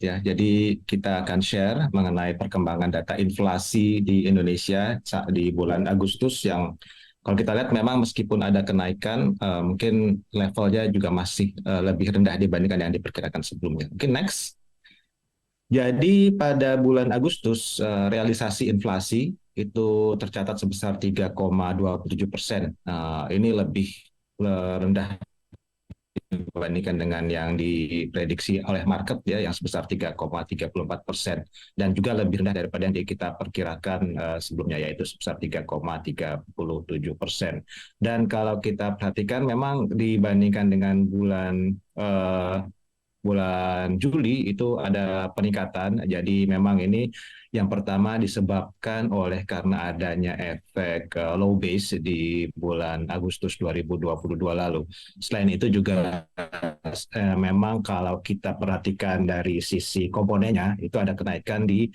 ya. Jadi kita akan share mengenai perkembangan data inflasi di Indonesia di bulan Agustus yang kalau kita lihat memang meskipun ada kenaikan, mungkin levelnya juga masih lebih rendah dibandingkan yang diperkirakan sebelumnya. Mungkin next. Jadi pada bulan Agustus realisasi inflasi itu tercatat sebesar 3,27%. Ini lebih rendah dibandingkan dengan yang diprediksi oleh market ya yang sebesar 3,34% dan juga lebih rendah daripada yang kita perkirakan sebelumnya yaitu sebesar 3,37%. Dan kalau kita perhatikan memang dibandingkan dengan bulan Juli itu ada peningkatan. Jadi memang ini yang pertama disebabkan oleh karena adanya efek low base di bulan Agustus 2022 lalu. Selain itu juga memang kalau kita perhatikan dari sisi komponennya itu ada kenaikan di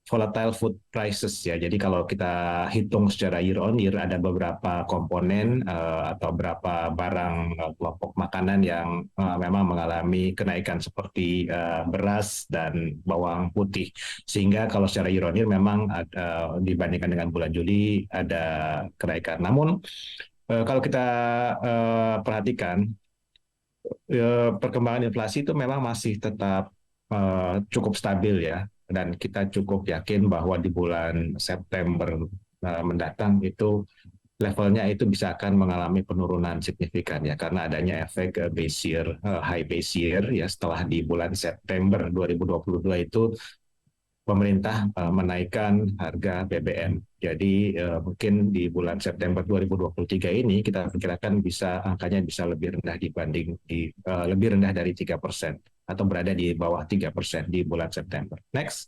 volatile food prices ya. Jadi kalau kita hitung secara year on year ada beberapa komponen atau beberapa barang kelompok makanan yang memang mengalami kenaikan seperti beras dan bawang putih. Sehingga kalau secara year on year memang dibandingkan dengan bulan Juli ada kenaikan. Namun kalau kita perhatikan perkembangan inflasi itu memang masih tetap cukup stabil ya, dan kita cukup yakin bahwa di bulan September mendatang itu levelnya itu bisa akan mengalami penurunan signifikan ya karena adanya efek base year, high base year ya setelah di bulan September 2022 itu pemerintah menaikkan harga BBM. Jadi mungkin di bulan September 2023 ini kita perkirakan bisa angkanya bisa lebih rendah lebih rendah dari 3% atau berada di bawah 3% di bulan September. Next.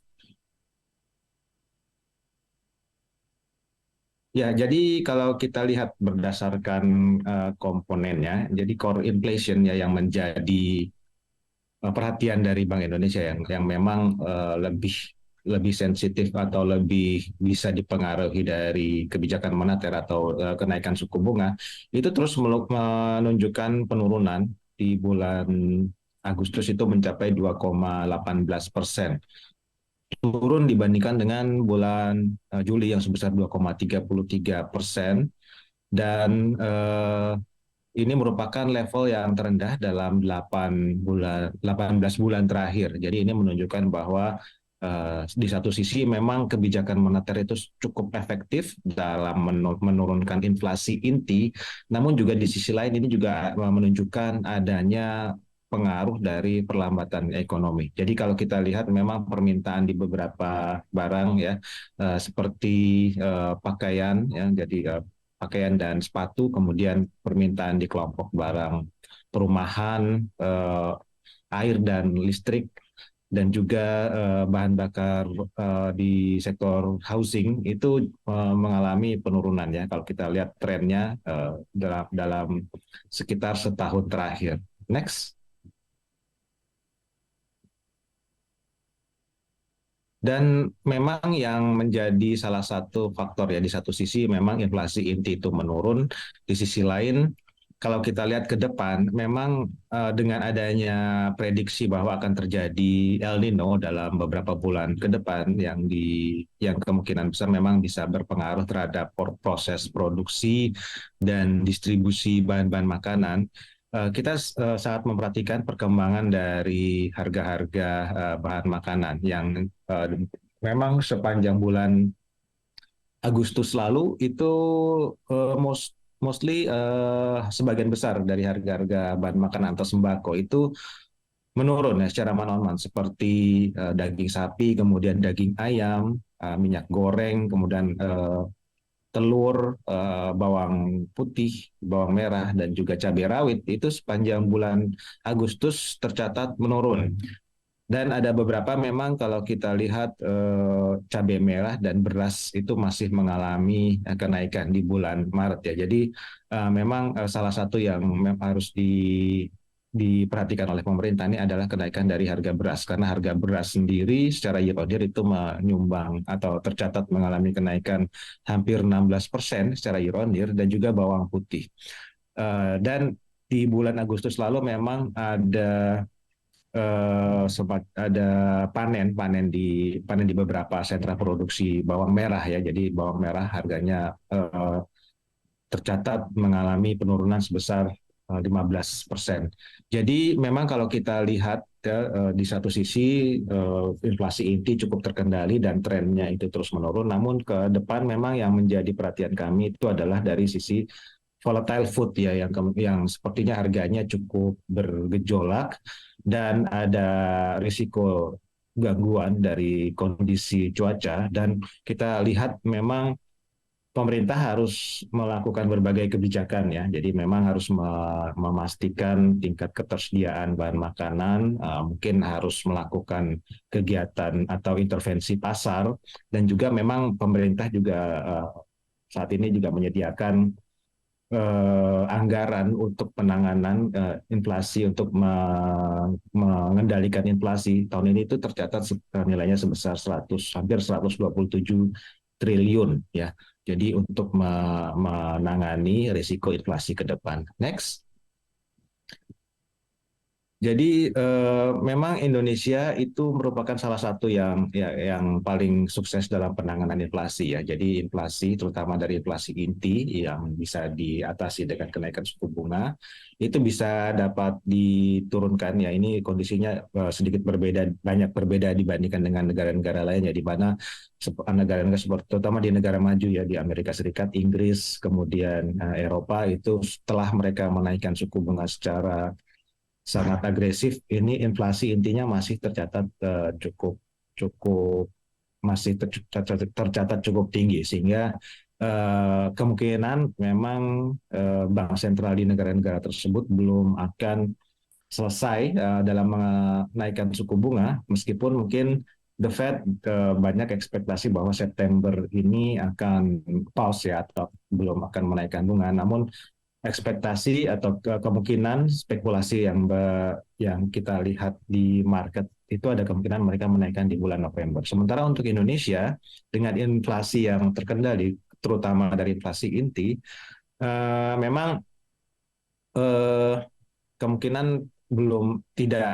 Ya, jadi kalau kita lihat berdasarkan komponennya, jadi core inflation ya yang menjadi perhatian dari Bank Indonesia yang memang lebih lebih sensitif atau lebih bisa dipengaruhi dari kebijakan moneter atau kenaikan suku bunga itu terus menunjukkan penurunan di bulan Agustus itu mencapai 2,18%, turun dibandingkan dengan bulan Juli yang sebesar 2,33%, dan ini merupakan level yang terendah dalam 18 bulan terakhir. Jadi ini menunjukkan bahwa di satu sisi memang kebijakan moneter itu cukup efektif dalam menurunkan inflasi inti, namun juga di sisi lain ini juga menunjukkan adanya pengaruh dari perlambatan ekonomi. Jadi kalau kita lihat memang permintaan di beberapa barang ya seperti pakaian ya, jadi pakaian dan sepatu, kemudian permintaan di kelompok barang perumahan, air dan listrik, dan juga bahan bakar di sektor housing itu mengalami penurunan ya. Kalau kita lihat trennya dalam sekitar setahun terakhir. Next. Dan memang yang menjadi salah satu faktor ya di satu sisi memang inflasi inti itu menurun, di sisi lain kalau kita lihat ke depan memang dengan adanya prediksi bahwa akan terjadi El Nino dalam beberapa bulan ke depan yang kemungkinan besar memang bisa berpengaruh terhadap proses produksi dan distribusi bahan-bahan makanan. Kita sangat memperhatikan perkembangan dari harga-harga bahan makanan yang uh, memang sepanjang bulan Agustus lalu itu mostly sebagian besar dari harga-harga bahan makanan atau sembako itu menurun ya secara manual seperti daging sapi, kemudian daging ayam, minyak goreng, kemudian telur, bawang putih, bawang merah, dan juga cabai rawit itu sepanjang bulan Agustus tercatat menurun. Dan ada beberapa memang kalau kita lihat cabai merah dan beras itu masih mengalami kenaikan di bulan Maret ya. Jadi memang salah satu yang harus diperhatikan oleh pemerintah ini adalah kenaikan dari harga beras karena harga beras sendiri secara year on year itu menyumbang atau tercatat mengalami kenaikan hampir 16% secara year on year, dan juga bawang putih. Dan di bulan Agustus lalu memang ada sempat ada panen di beberapa sentra produksi bawang merah ya. Jadi bawang merah harganya tercatat mengalami penurunan sebesar 15%. Jadi memang kalau kita lihat ya, di satu sisi inflasi inti cukup terkendali dan trennya itu terus menurun. Namun ke depan memang yang menjadi perhatian kami itu adalah dari sisi volatile food ya yang sepertinya harganya cukup bergejolak dan ada risiko gangguan dari kondisi cuaca dan kita lihat memang pemerintah harus melakukan berbagai kebijakan ya. Jadi memang harus memastikan tingkat ketersediaan bahan makanan, mungkin harus melakukan kegiatan atau intervensi pasar dan juga memang pemerintah juga saat ini juga menyediakan anggaran untuk penanganan inflasi untuk mengendalikan inflasi tahun ini itu tercatat nilainya sebesar 100 hampir 127 triliun ya. Jadi untuk menangani risiko inflasi ke depan. Next. Jadi memang Indonesia itu merupakan salah satu yang paling sukses dalam penanganan inflasi ya. Jadi inflasi terutama dari inflasi inti yang bisa diatasi dengan kenaikan suku bunga itu bisa dapat diturunkan ya. Ini kondisinya sedikit berbeda, banyak berbeda dibandingkan dengan negara-negara lainnya di mana negara-negara seperti terutama di negara maju ya di Amerika Serikat, Inggris, kemudian Eropa itu setelah mereka menaikkan suku bunga secara sangat agresif, ini inflasi intinya masih tercatat cukup cukup masih tercatat cukup tinggi sehingga kemungkinan memang bank sentral di negara-negara tersebut belum akan selesai dalam menaikkan suku bunga meskipun mungkin The Fed banyak ekspektasi bahwa September ini akan pause ya atau belum akan menaikkan bunga namun ekspektasi atau kemungkinan spekulasi yang kita lihat di market itu ada kemungkinan mereka menaikkan di bulan November. Sementara untuk Indonesia dengan inflasi yang terkendali, terutama dari inflasi inti, memang eh, kemungkinan belum tidak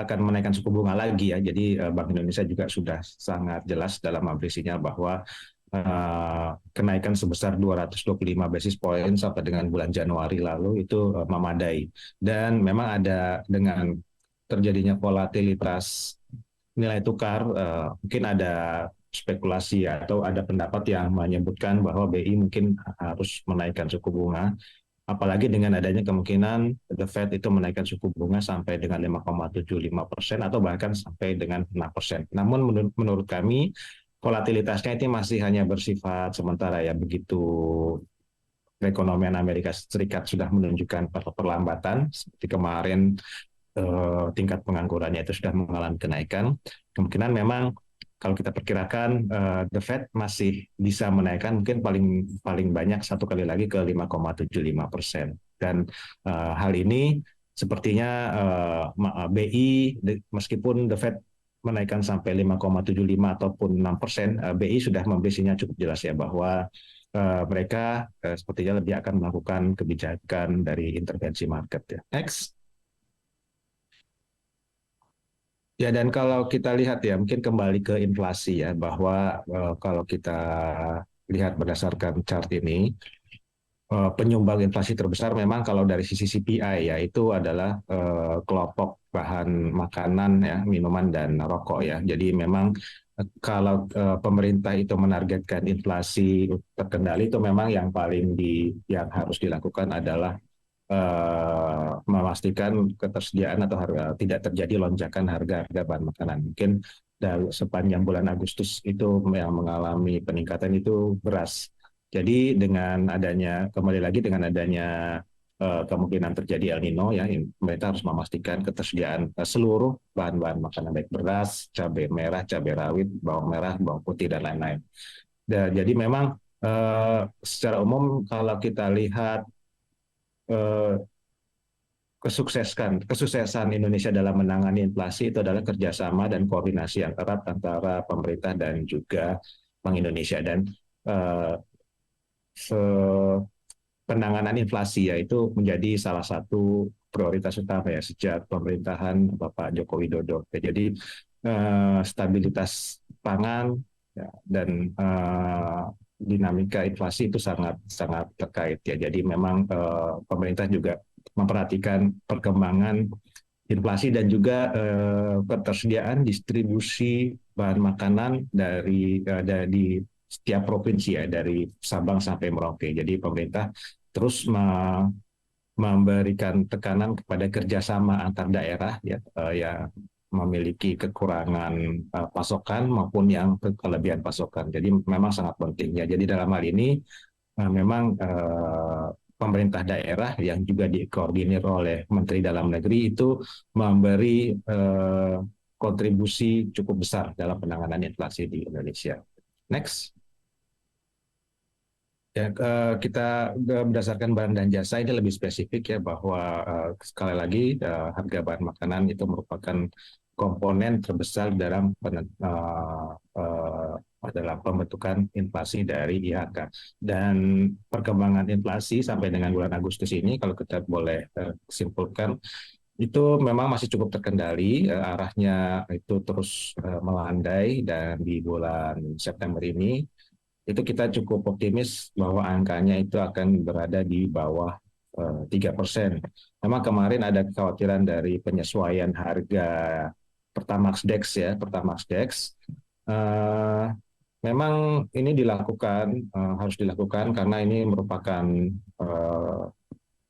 akan menaikkan suku bunga lagi ya. Jadi Bank Indonesia juga sudah sangat jelas dalam amplisinya bahwa kenaikan sebesar 225 basis point sampai dengan bulan Januari lalu itu memadai. Dan memang ada dengan terjadinya volatilitas nilai tukar, mungkin ada spekulasi atau ada pendapat yang menyebutkan bahwa BI mungkin harus menaikkan suku bunga apalagi dengan adanya kemungkinan The Fed itu menaikkan suku bunga sampai dengan 5,75% atau bahkan sampai dengan 6%. Namun menurut kami volatilitasnya itu masih hanya bersifat sementara ya begitu perekonomian Amerika Serikat sudah menunjukkan perlambatan seperti kemarin tingkat penganggurannya itu sudah mengalami kenaikan. Kemungkinan memang kalau kita perkirakan The Fed masih bisa menaikkan mungkin paling banyak satu kali lagi ke 5,75%. Dan hal ini sepertinya BI meskipun The Fed menaikkan sampai 5,75 ataupun 6%, BI sudah memberi sinyal cukup jelas ya bahwa mereka sepertinya lebih akan melakukan kebijakan dari intervensi market ya. Next. Ya, dan kalau kita lihat ya, mungkin kembali ke inflasi ya, bahwa kalau kita lihat berdasarkan chart ini, penyumbang inflasi terbesar memang kalau dari sisi CPI ya, itu adalah kelompok bahan makanan ya, minuman dan rokok ya. Jadi memang kalau pemerintah itu menargetkan inflasi terkendali itu memang yang harus dilakukan adalah memastikan ketersediaan atau harga tidak terjadi lonjakan harga-harga bahan makanan. Mungkin sepanjang bulan Agustus itu yang mengalami peningkatan itu beras. Jadi dengan adanya kembali lagi dengan adanya kemungkinan terjadi El Nino ya, pemerintah harus memastikan ketersediaan seluruh bahan-bahan makanan baik beras, cabai merah, cabai rawit, bawang merah, bawang putih dan lain-lain. Jadi memang secara umum kalau kita lihat eh, kesuksesan Indonesia dalam menangani inflasi itu adalah kerjasama dan koordinasi yang erat antara pemerintah dan juga Bank Indonesia dan eh, penanganan inflasi yaitu menjadi salah satu prioritas utama ya sejak pemerintahan Bapak Joko Widodo. Jadi stabilitas pangan ya, dan dinamika inflasi itu sangat sangat terkait ya. Jadi memang pemerintah juga memperhatikan perkembangan inflasi dan juga ketersediaan distribusi bahan makanan dari setiap provinsi ya, dari Sabang sampai Merauke. Jadi pemerintah terus memberikan tekanan kepada kerjasama antar daerah ya, yang memiliki kekurangan pasokan maupun yang kelebihan pasokan. Jadi memang sangat penting ya. Jadi dalam hal ini memang pemerintah daerah yang juga dikoordinir oleh Menteri Dalam Negeri itu memberi kontribusi cukup besar dalam penanganan inflasi di Indonesia. Next. Ya, kita berdasarkan barang dan jasa ini lebih spesifik ya, bahwa sekali lagi harga bahan makanan itu merupakan komponen terbesar dalam pembentukan inflasi dari IHK. Dan perkembangan inflasi sampai dengan bulan Agustus ini, kalau kita boleh simpulkan, itu memang masih cukup terkendali, arahnya itu terus melandai, dan di bulan September ini itu kita cukup optimis bahwa angkanya itu akan berada di bawah 3%. Memang kemarin ada kekhawatiran dari penyesuaian harga Pertamax Dex ya, Pertamax Dex. Memang ini harus dilakukan karena ini merupakan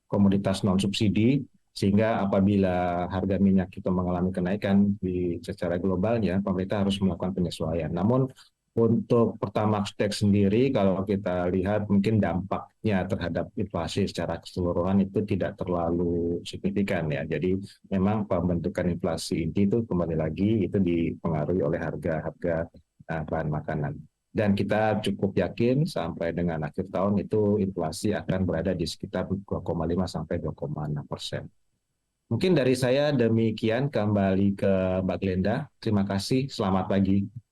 komoditas non subsidi, sehingga apabila harga minyak itu mengalami kenaikan secara globalnya, pemerintah harus melakukan penyesuaian. Namun untuk Pertamax Dex sendiri, kalau kita lihat mungkin dampaknya terhadap inflasi secara keseluruhan itu tidak terlalu signifikan ya. Jadi memang pembentukan inflasi inti itu kembali lagi itu dipengaruhi oleh harga-harga bahan makanan. Dan kita cukup yakin sampai dengan akhir tahun itu inflasi akan berada di sekitar 2,5 sampai 2,6%. Mungkin dari saya demikian, kembali ke Mbak Glenda. Terima kasih, selamat pagi.